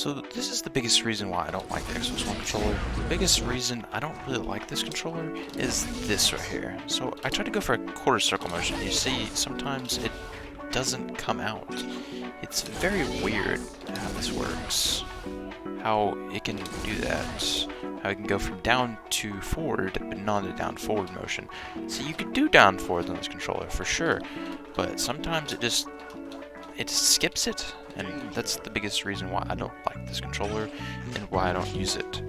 So this is the biggest reason why I don't like the Xbox One controller. The biggest reason I don't really like this controller is this right here. So I tried to go for a quarter circle motion. You see, sometimes it doesn't come out. It's very weird how this works. How it can do that. How it can go from down to forward, but not a down forward motion. So you could do down forward on this controller for sure, but sometimes it just skips it, and that's the biggest reason why I don't like this controller and why I don't use it.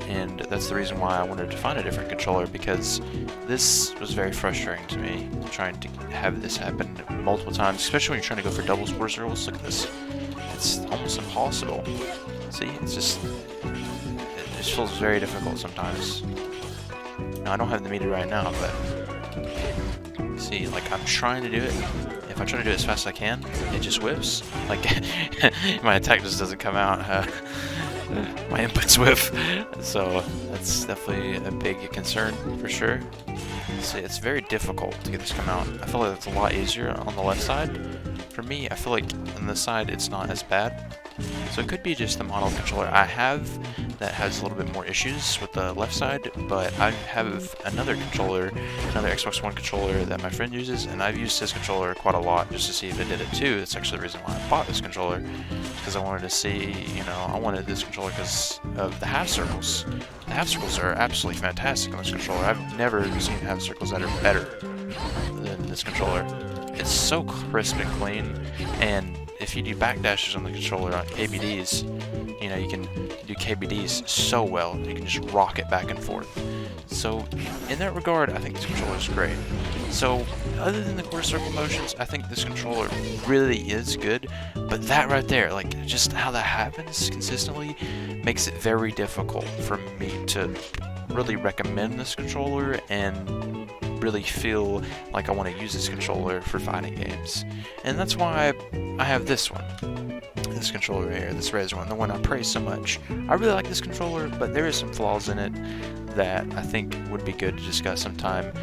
And that's the reason why I wanted to find a different controller, because this was very frustrating to me, trying to have this happen multiple times, especially when you're trying to go for double quarter circles. Look at this. It's almost impossible. See, it just feels very difficult sometimes. Now, I don't have the meter right now, but see, like, I'm trying to do it. If I try to do it as fast as I can, it just whiffs. Like, my attack just doesn't come out. My inputs whiff. So that's definitely a big concern for sure. See, it's very difficult to get this to come out. I feel like it's a lot easier on the left side. For me, I feel like on this side it's not as bad. So it could be just the model controller I have that has a little bit more issues with the left side, but I have another controller, another Xbox One controller that my friend uses, and I've used his controller quite a lot just to see if it did it too. That's actually the reason why I bought this controller, because I wanted to see, you know, I wanted this controller because of the half circles. The half circles are absolutely fantastic on this controller. I've never seen half circles that are better than this controller. It's so crisp and clean, and if you do backdashes on the controller on KBDs, you know, you can do KBDs so well. You can just rock it back and forth. So in that regard, I think this controller is great. So other than the quarter circle motions, I think this controller really is good. But that right there, like, just how that happens consistently makes it very difficult for me to really recommend this controller and really feel like I want to use this controller for fighting games. And that's why I have this one. This controller here, this Razer one, the one I praise so much. I really like this controller, but there is some flaws in it that I think would be good to discuss sometime.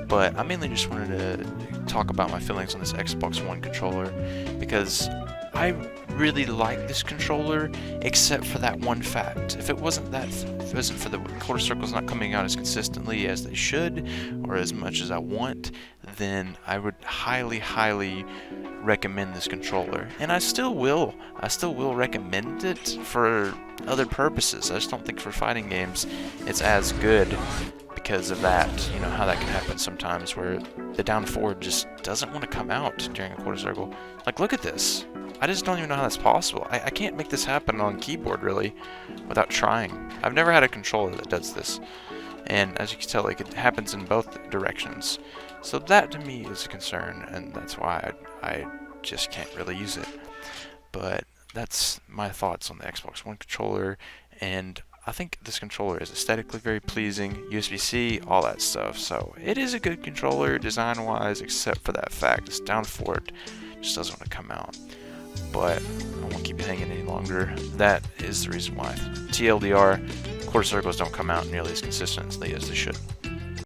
But I mainly just wanted to talk about my feelings on this Xbox One controller, because I really like this controller, except for that one fact. If it wasn't for the quarter circles not coming out as consistently as they should, or as much as I want, then I would highly, highly recommend this controller. And I still will recommend it for other purposes. I just don't think for fighting games it's as good because of that, you know, how that can happen sometimes where the down forward just doesn't want to come out during a quarter circle. Like, look at this. I just don't even know how that's possible. I can't make this happen on keyboard, really, without trying. I've never had a controller that does this. And as you can tell, like, it happens in both directions. So that, to me, is a concern, and that's why I just can't really use it. But that's my thoughts on the Xbox One controller, and I think this controller is aesthetically very pleasing, USB-C, all that stuff. So it is a good controller design-wise, except for that fact. It's down forward, just doesn't want to come out. But I won't keep it hanging any longer. That is the reason why. TLDR, quarter circles don't come out nearly as consistently as they should.